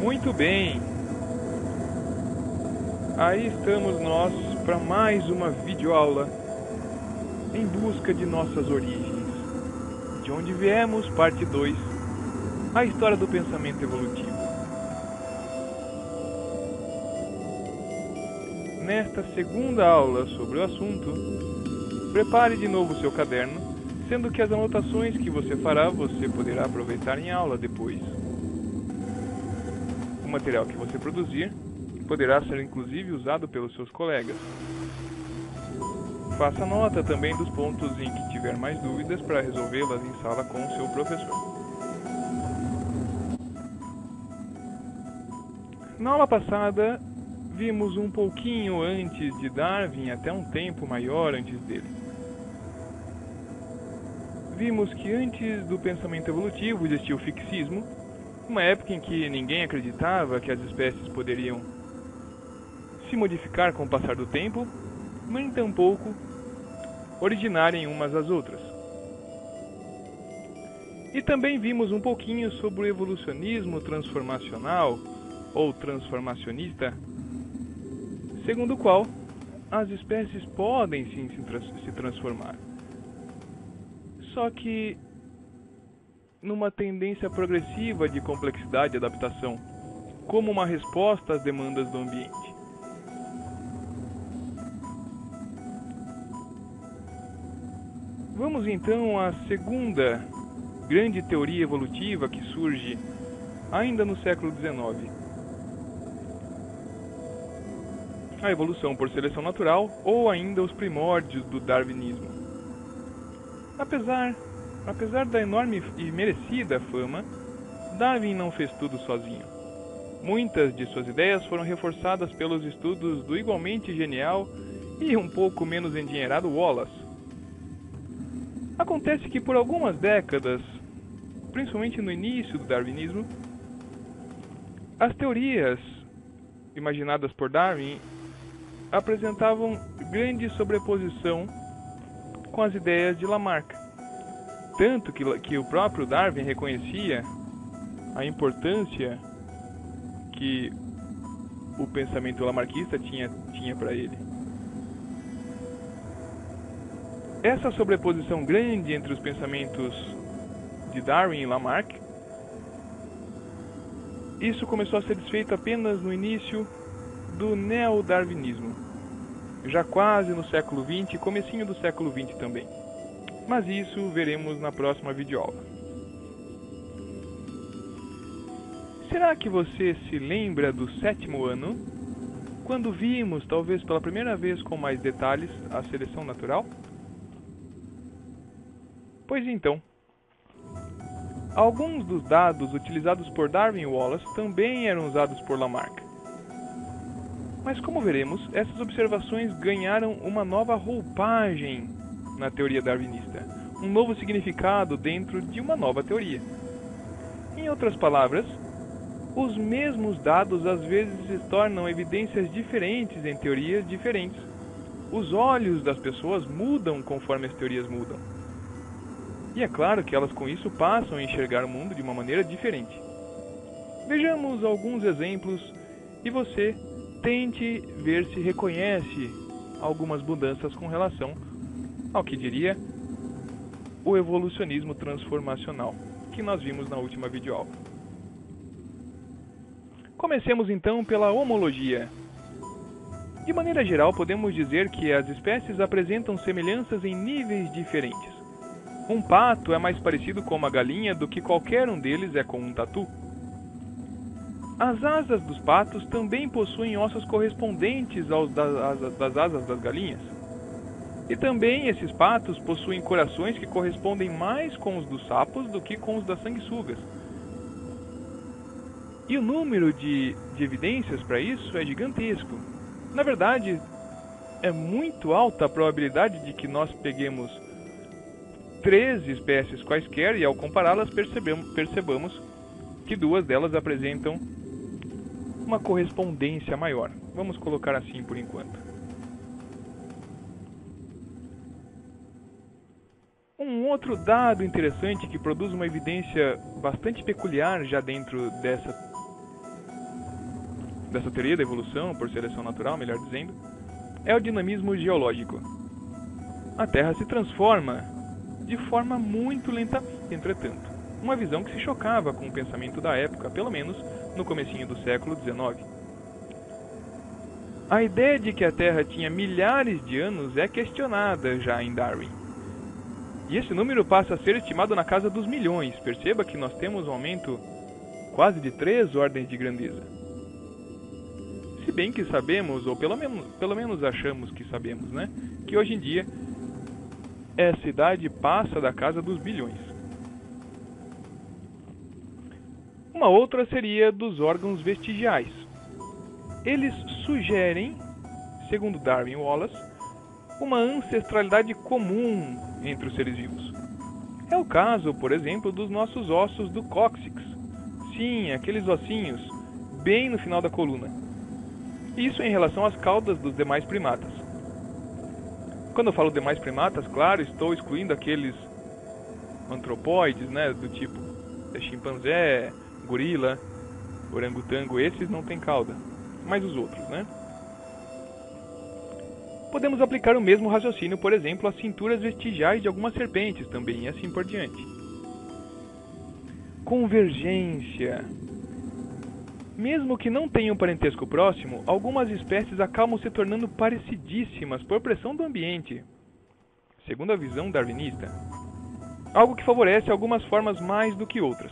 Muito bem, aí estamos nós para mais uma videoaula em busca de nossas origens. De onde viemos, parte 2, a história do pensamento evolutivo. Nesta segunda aula sobre o assunto, prepare de novo seu caderno, sendo que as anotações que você fará você poderá aproveitar em aula depois. O material que você produzir poderá ser inclusive usado pelos seus colegas. Faça nota também dos pontos em que tiver mais dúvidas para resolvê-las em sala com o seu professor. Na aula passada, vimos um pouquinho antes de Darwin até um tempo maior antes dele. Vimos que antes do pensamento evolutivo existia o fixismo, uma época em que ninguém acreditava que as espécies poderiam se modificar com o passar do tempo, nem tampouco originarem umas às outras. E também vimos um pouquinho sobre o evolucionismo transformacional ou transformacionista, segundo o qual as espécies podem sim se transformar. Só que numa tendência progressiva de complexidade e adaptação, como uma resposta às demandas do ambiente. Vamos então à segunda grande teoria evolutiva que surge ainda no século XIX. A evolução por seleção natural, ou ainda os primórdios do darwinismo. Apesar da enorme e merecida fama, Darwin não fez tudo sozinho. Muitas de suas ideias foram reforçadas pelos estudos do igualmente genial e um pouco menos endinheirado Wallace. Acontece que por algumas décadas, principalmente no início do darwinismo, as teorias imaginadas por Darwin apresentavam grande sobreposição com as ideias de Lamarck. Tanto que o próprio Darwin reconhecia a importância que o pensamento lamarquista tinha para ele. Essa sobreposição grande entre os pensamentos de Darwin e Lamarck, isso começou a ser desfeito apenas no início do neodarwinismo, já quase no século XX e comecinho do século XX também. Mas isso veremos na próxima videoaula. Será que você se lembra do 7º ano, quando vimos, talvez pela primeira vez com mais detalhes, a seleção natural? Pois então, alguns dos dados utilizados por Darwin e Wallace também eram usados por Lamarck. Mas como veremos, essas observações ganharam uma nova roupagem na teoria darwinista, um novo significado dentro de uma nova teoria. Em outras palavras, os mesmos dados às vezes se tornam evidências diferentes em teorias diferentes. Os olhos das pessoas mudam conforme as teorias mudam. E é claro que elas com isso passam a enxergar o mundo de uma maneira diferente. Vejamos alguns exemplos e você tente ver se reconhece algumas mudanças com relação ao que diria o evolucionismo transformacional, que nós vimos na última videoaula. Comecemos então pela homologia. De maneira geral, podemos dizer que as espécies apresentam semelhanças em níveis diferentes. Um pato é mais parecido com uma galinha do que qualquer um deles é com um tatu. As asas dos patos também possuem ossos correspondentes aos das asas das galinhas. E também esses patos possuem corações que correspondem mais com os dos sapos do que com os das sanguessugas. E o número de evidências para isso é gigantesco. Na verdade, é muito alta a probabilidade de que nós peguemos 3 espécies quaisquer e ao compará-las percebamos que 2 delas apresentam uma correspondência maior. Vamos colocar assim por enquanto. Um outro dado interessante que produz uma evidência bastante peculiar já dentro dessa teoria da evolução por seleção natural, melhor dizendo, é o dinamismo geológico. A Terra se transforma de forma muito lenta, entretanto, uma visão que se chocava com o pensamento da época, pelo menos no comecinho do século XIX. A ideia de que a Terra tinha milhares de anos é questionada já em Darwin. E esse número passa a ser estimado na casa dos milhões. Perceba que nós temos um aumento quase de 3 ordens de grandeza. Se bem que sabemos, ou pelo menos achamos que sabemos, né, que hoje em dia essa idade passa da casa dos bilhões. Uma outra seria dos órgãos vestigiais. Eles sugerem, segundo Darwin e Wallace, uma ancestralidade comum entre os seres vivos. É o caso, por exemplo, dos nossos ossos do cóccix. Sim, aqueles ossinhos, bem no final da coluna. Isso em relação às caudas dos demais primatas. Quando eu falo demais primatas, claro, estou excluindo aqueles antropóides, né, do tipo chimpanzé, gorila, orangotango, esses não têm cauda, mas os outros, né? Podemos aplicar o mesmo raciocínio, por exemplo, às cinturas vestigiais de algumas serpentes também, e assim por diante. Convergência. Mesmo que não tenham parentesco próximo, algumas espécies acabam se tornando parecidíssimas por pressão do ambiente, segundo a visão darwinista. Algo que favorece algumas formas mais do que outras.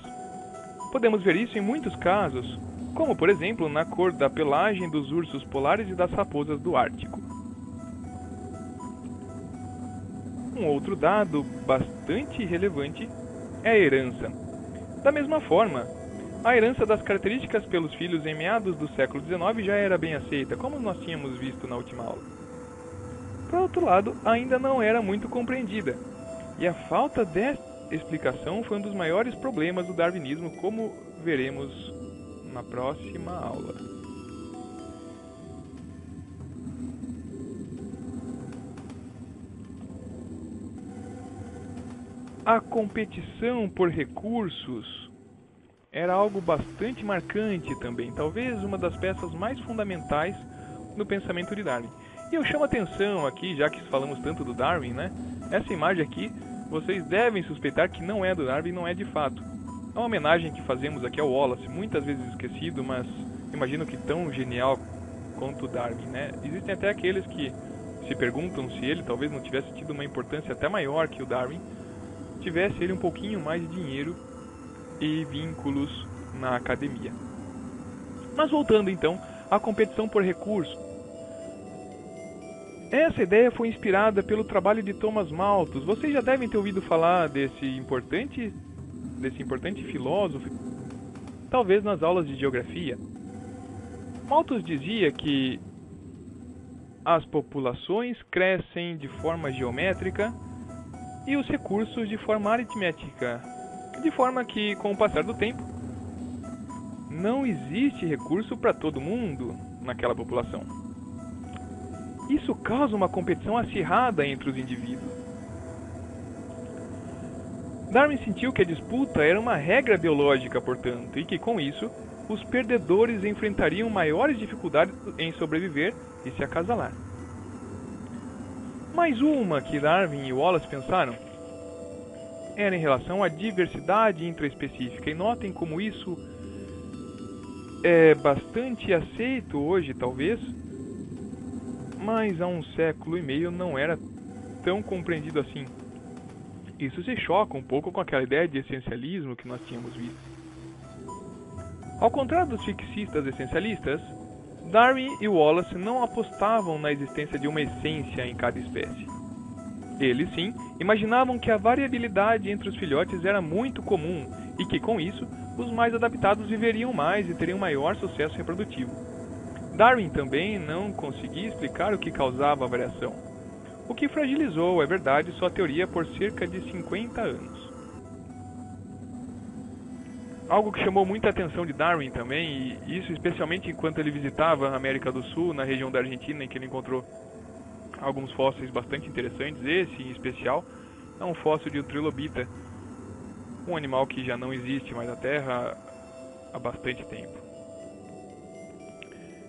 Podemos ver isso em muitos casos, como por exemplo na cor da pelagem dos ursos polares e das raposas do Ártico. Um outro dado bastante relevante é a herança. Da mesma forma, a herança das características pelos filhos em meados do século XIX já era bem aceita, como nós tínhamos visto na última aula. Por outro lado, ainda não era muito compreendida, e a falta desta explicação foi um dos maiores problemas do darwinismo, como veremos na próxima aula. A competição por recursos era algo bastante marcante também, talvez uma das peças mais fundamentais no pensamento de Darwin. E eu chamo a atenção aqui, já que falamos tanto do Darwin, né? Essa imagem aqui, vocês devem suspeitar que não é do Darwin, não é de fato. É uma homenagem que fazemos aqui ao Wallace, muitas vezes esquecido, mas imagino que tão genial quanto o Darwin, né? Existem até aqueles que se perguntam se ele talvez não tivesse tido uma importância até maior que o Darwin, tivesse ele um pouquinho mais de dinheiro e vínculos na academia. Mas voltando então à competição por recursos. Essa ideia foi inspirada pelo trabalho de Thomas Malthus. Vocês já devem ter ouvido falar desse importante filósofo, talvez nas aulas de geografia. Malthus dizia que as populações crescem de forma geométrica e os recursos de forma aritmética, de forma que, com o passar do tempo, não existe recurso para todo mundo naquela população. Isso causa uma competição acirrada entre os indivíduos. Darwin sentiu que a disputa era uma regra biológica, portanto, e que, com isso, os perdedores enfrentariam maiores dificuldades em sobreviver e se acasalar. Mais uma que Darwin e Wallace pensaram era em relação à diversidade intraespecífica, e notem como isso é bastante aceito hoje, talvez, mas há um século e meio não era tão compreendido assim. Isso se choca um pouco com aquela ideia de essencialismo que nós tínhamos visto. Ao contrário dos fixistas essencialistas, Darwin e Wallace não apostavam na existência de uma essência em cada espécie. Eles, sim, imaginavam que a variabilidade entre os filhotes era muito comum e que, com isso, os mais adaptados viveriam mais e teriam maior sucesso reprodutivo. Darwin também não conseguia explicar o que causava a variação, o que fragilizou, é verdade, sua teoria por cerca de 50 anos. Algo que chamou muita atenção de Darwin também, e isso especialmente enquanto ele visitava a América do Sul, na região da Argentina, em que ele encontrou alguns fósseis bastante interessantes, esse em especial é um fóssil de um trilobita, um animal que já não existe mais na Terra há bastante tempo.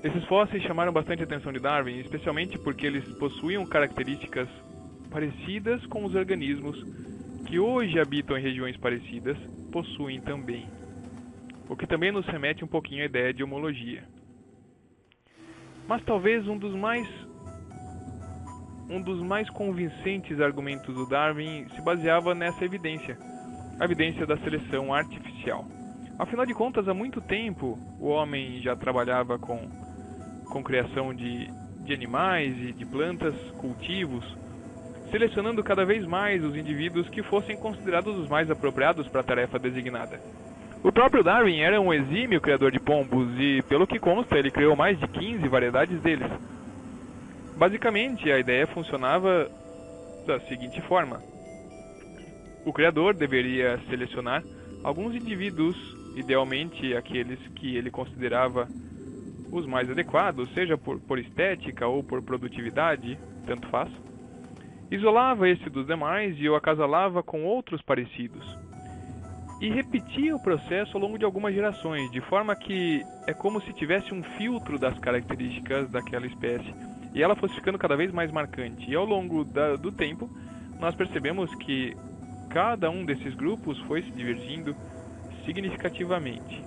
Esses fósseis chamaram bastante a atenção de Darwin, especialmente porque eles possuíam características parecidas com os organismos que hoje habitam em regiões parecidas possuem também, o que também nos remete um pouquinho à ideia de homologia. Mas talvez um dos mais convincentes argumentos do Darwin se baseava nessa evidência, a evidência da seleção artificial. Afinal de contas, há muito tempo o homem já trabalhava com criação de animais e de plantas, cultivos, selecionando cada vez mais os indivíduos que fossem considerados os mais apropriados para a tarefa designada. O próprio Darwin era um exímio criador de pombos e, pelo que consta, ele criou mais de 15 variedades deles. Basicamente, a ideia funcionava da seguinte forma: o criador deveria selecionar alguns indivíduos, idealmente aqueles que ele considerava os mais adequados, seja por estética ou por produtividade, tanto faz. Isolava esse dos demais e o acasalava com outros parecidos. E repetia o processo ao longo de algumas gerações, de forma que é como se tivesse um filtro das características daquela espécie, e ela fosse ficando cada vez mais marcante. E ao longo do tempo, nós percebemos que cada um desses grupos foi se divergindo significativamente.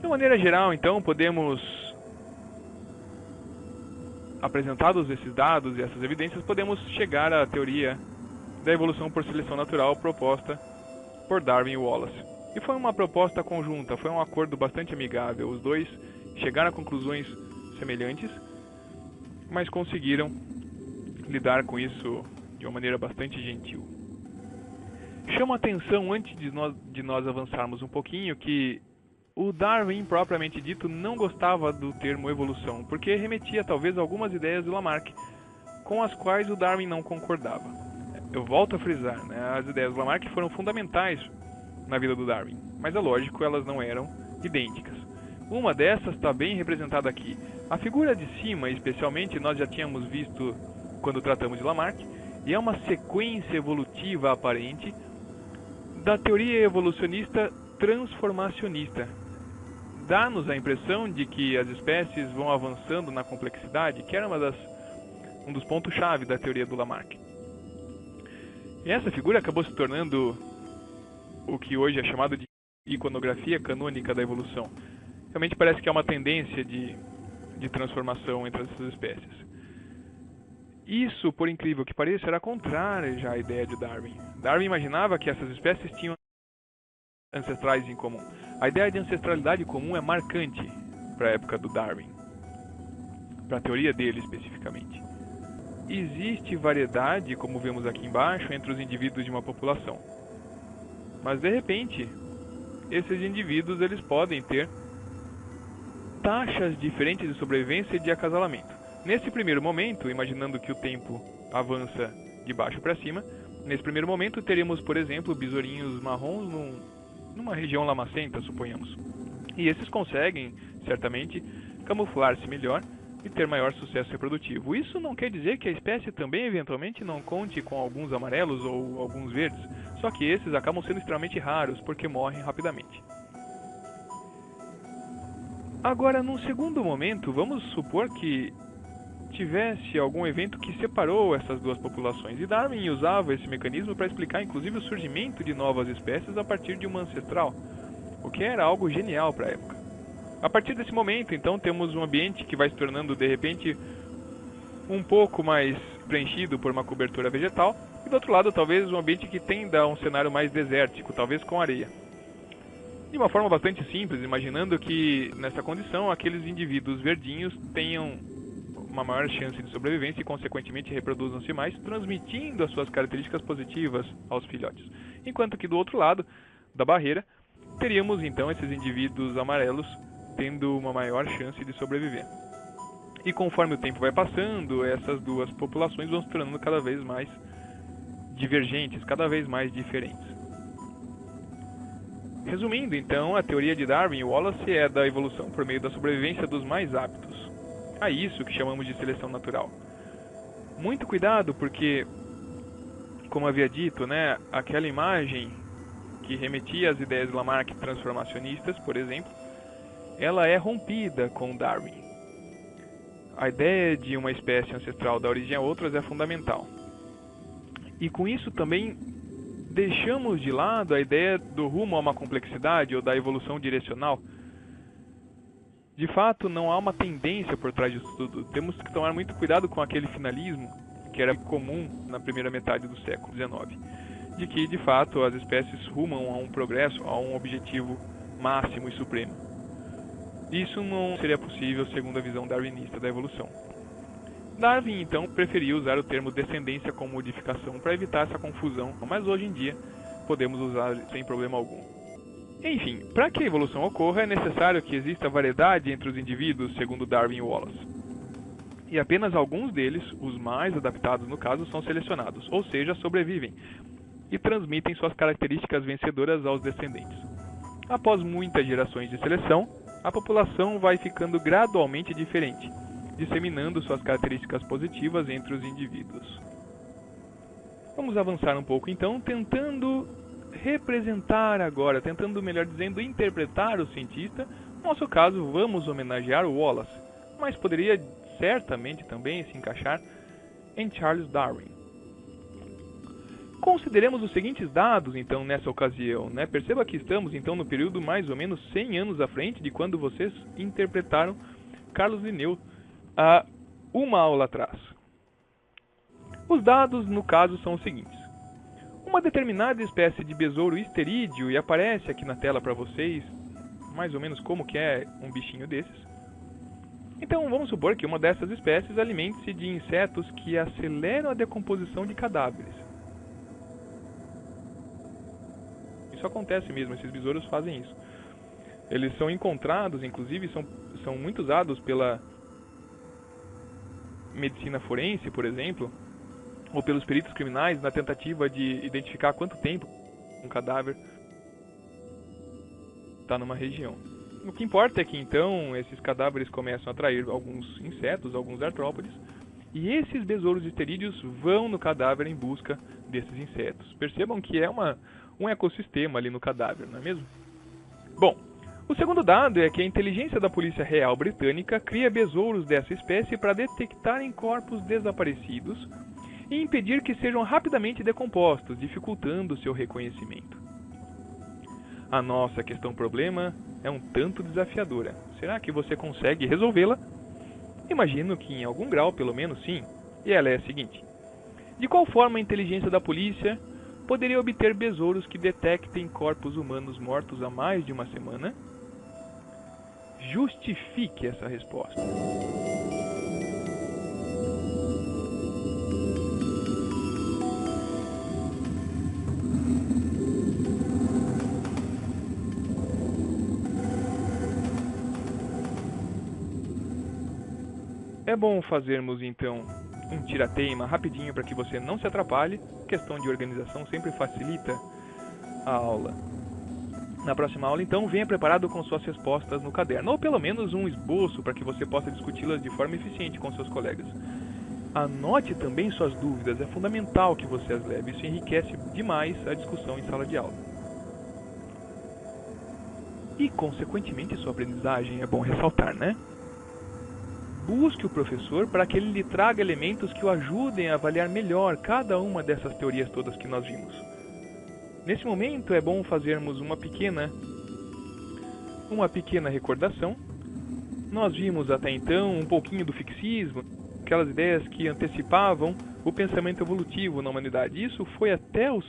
De maneira geral, então, apresentados esses dados e essas evidências, podemos chegar à teoria da evolução por seleção natural proposta por Darwin e Wallace. E foi uma proposta conjunta, foi um acordo bastante amigável. Os dois chegaram a conclusões semelhantes, mas conseguiram lidar com isso de uma maneira bastante gentil. Chama a atenção, antes de nós avançarmos um pouquinho, que o Darwin, propriamente dito, não gostava do termo evolução, porque remetia talvez a algumas ideias do Lamarck, com as quais o Darwin não concordava. Eu volto a frisar, né? As ideias do Lamarck foram fundamentais na vida do Darwin, mas é lógico, elas não eram idênticas. Uma dessas está bem representada aqui. A figura de cima, especialmente, nós já tínhamos visto quando tratamos de Lamarck, e é uma sequência evolutiva aparente da teoria evolucionista transformacionista. Dá-nos a impressão de que as espécies vão avançando na complexidade, que era um dos pontos-chave da teoria do Lamarck. E essa figura acabou se tornando o que hoje é chamado de iconografia canônica da evolução. Realmente parece que há uma tendência de transformação entre essas espécies. Isso, por incrível que pareça, era contrário já à ideia de Darwin. Darwin imaginava que essas espécies tinham ancestrais em comum. A ideia de ancestralidade comum é marcante para a época do Darwin, para a teoria dele especificamente. Existe variedade, como vemos aqui embaixo, entre os indivíduos de uma população. Mas de repente, esses indivíduos eles podem ter taxas diferentes de sobrevivência e de acasalamento. Nesse primeiro momento, imaginando que o tempo avança de baixo para cima, nesse primeiro momento teríamos, por exemplo, besourinhos marrons numa região lamacenta, suponhamos. E esses conseguem, certamente, camuflar-se melhor e ter maior sucesso reprodutivo. Isso não quer dizer que a espécie também, eventualmente, não conte com alguns amarelos ou alguns verdes, só que esses acabam sendo extremamente raros, porque morrem rapidamente. Agora, num segundo momento, vamos supor que tivesse algum evento que separou essas duas populações, e Darwin usava esse mecanismo para explicar inclusive o surgimento de novas espécies a partir de uma ancestral, o que era algo genial para a época. A partir desse momento, então, temos um ambiente que vai se tornando, de repente, um pouco mais preenchido por uma cobertura vegetal, e do outro lado, talvez um ambiente que tenda a um cenário mais desértico, talvez com areia. De uma forma bastante simples, imaginando que, nessa condição, aqueles indivíduos verdinhos tenham uma maior chance de sobrevivência e, consequentemente, reproduzam-se mais, transmitindo as suas características positivas aos filhotes. Enquanto que, do outro lado da barreira, teríamos, então, esses indivíduos amarelos tendo uma maior chance de sobreviver. E conforme o tempo vai passando, essas duas populações vão se tornando cada vez mais divergentes, cada vez mais diferentes. Resumindo, então, a teoria de Darwin e Wallace é da evolução por meio da sobrevivência dos mais aptos. É isso que chamamos de seleção natural. Muito cuidado, porque, como havia dito, né, aquela imagem que remetia às ideias de Lamarck transformacionistas, por exemplo, ela é rompida com Darwin. A ideia de uma espécie ancestral da origem a outras é fundamental. E com isso também deixamos de lado a ideia do rumo a uma complexidade ou da evolução direcional. De fato, não há uma tendência por trás disso tudo. Temos que tomar muito cuidado com aquele finalismo que era comum na primeira metade do século XIX, de que, de fato, as espécies rumam a um progresso, a um objetivo máximo e supremo. Isso não seria possível segundo a visão darwinista da evolução. Darwin, então, preferia usar o termo descendência com modificação para evitar essa confusão, mas hoje em dia podemos usar sem problema algum. Enfim, para que a evolução ocorra é necessário que exista variedade entre os indivíduos, segundo Darwin e Wallace. E apenas alguns deles, os mais adaptados no caso, são selecionados, ou seja, sobrevivem e transmitem suas características vencedoras aos descendentes. Após muitas gerações de seleção, a população vai ficando gradualmente diferente, disseminando suas características positivas entre os indivíduos. Vamos avançar um pouco então, tentando representar agora, tentando, melhor dizendo, interpretar o cientista. No nosso caso, vamos homenagear o Wallace, mas poderia certamente também se encaixar em Charles Darwin. Consideremos os seguintes dados, então, nessa ocasião. Perceba que estamos, então, no período mais ou menos 100 anos à frente de quando vocês interpretaram Carlos Linneu há uma aula atrás. Os dados, no caso, são os seguintes. Uma determinada espécie de besouro esterídeo, e aparece aqui na tela para vocês, mais ou menos como que é um bichinho desses. Então, vamos supor que uma dessas espécies alimente-se de insetos que aceleram a decomposição de cadáveres. Isso acontece mesmo, esses besouros fazem isso. Eles são encontrados, inclusive, são muito usados pela medicina forense, por exemplo, ou pelos peritos criminais na tentativa de identificar quanto tempo um cadáver está numa região. O que importa é que, então, esses cadáveres começam a atrair alguns insetos, alguns artrópodes, e esses besouros esterídeos vão no cadáver em busca desses insetos. Percebam que é um ecossistema ali no cadáver, não é mesmo? Bom, o segundo dado é que a inteligência da Polícia Real Britânica cria besouros dessa espécie para detectarem corpos desaparecidos e impedir que sejam rapidamente decompostos, dificultando seu reconhecimento. A nossa questão problema é um tanto desafiadora. Será que você consegue resolvê-la? Imagino que em algum grau, pelo menos, sim. E ela é a seguinte. De qual forma a inteligência da polícia poderia obter besouros que detectem corpos humanos mortos há mais de uma semana? Justifique essa resposta. É bom fazermos então um tira-teima rapidinho para que você não se atrapalhe. Questão de organização sempre facilita a aula. Na próxima aula, então, venha preparado com suas respostas no caderno, ou pelo menos um esboço para que você possa discuti-las de forma eficiente com seus colegas. Anote também suas dúvidas, é fundamental que você as leve, isso enriquece demais a discussão em sala de aula. E, consequentemente, sua aprendizagem é bom ressaltar, né? Busque o professor para que ele lhe traga elementos que o ajudem a avaliar melhor cada uma dessas teorias todas que nós vimos. Nesse momento é bom fazermos uma pequena recordação. Nós vimos até então um pouquinho do fixismo, aquelas ideias que antecipavam o pensamento evolutivo na humanidade. Isso foi até o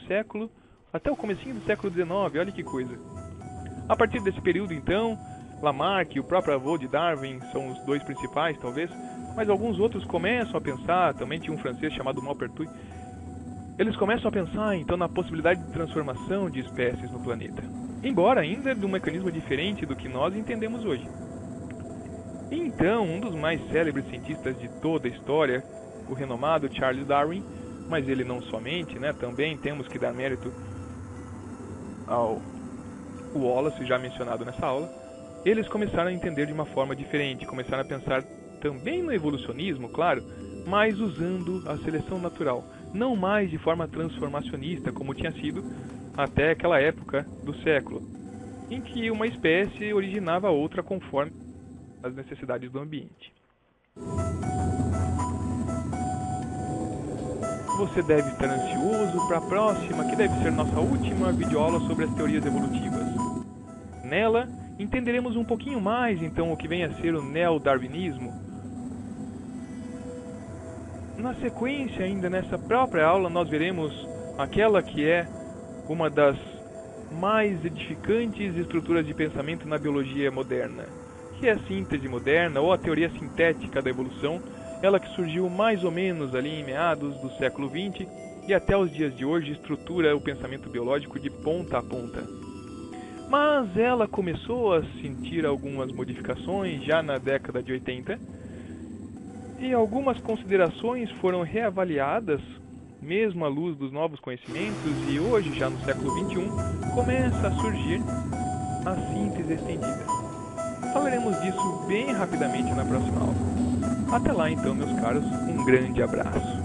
comecinho do século XIX, olha que coisa. A partir desse período, então, Lamarck e o próprio avô de Darwin são os dois principais, talvez, mas alguns outros começam a pensar, também tinha um francês chamado Maupertuis, eles começam a pensar, então, na possibilidade de transformação de espécies no planeta, embora ainda de um mecanismo diferente do que nós entendemos hoje. E então, um dos mais célebres cientistas de toda a história, o renomado Charles Darwin, mas ele não somente, também temos que dar mérito ao Wallace, já mencionado nessa aula, eles começaram a entender de uma forma diferente, começaram a pensar também no evolucionismo, claro, mas usando a seleção natural, não mais de forma transformacionista, como tinha sido até aquela época do século. em que uma espécie originava outra conforme as necessidades do ambiente. Você deve estar ansioso para a próxima, que deve ser nossa última videoaula sobre as teorias evolutivas. Nela, entenderemos um pouquinho mais então o que vem a ser o neodarwinismo. Na sequência, ainda nessa própria aula, nós veremos aquela que é uma das mais edificantes estruturas de pensamento na biologia moderna, que é a síntese moderna ou a teoria sintética da evolução, ela que surgiu mais ou menos ali em meados do século XX e até os dias de hoje estrutura o pensamento biológico de ponta a ponta. Mas ela começou a sentir algumas modificações já na década de 80 e algumas considerações foram reavaliadas mesmo à luz dos novos conhecimentos, e hoje, já no século XXI, começa a surgir a síntese estendida. Falaremos disso bem rapidamente na próxima aula. Até lá então, meus caros, um grande abraço.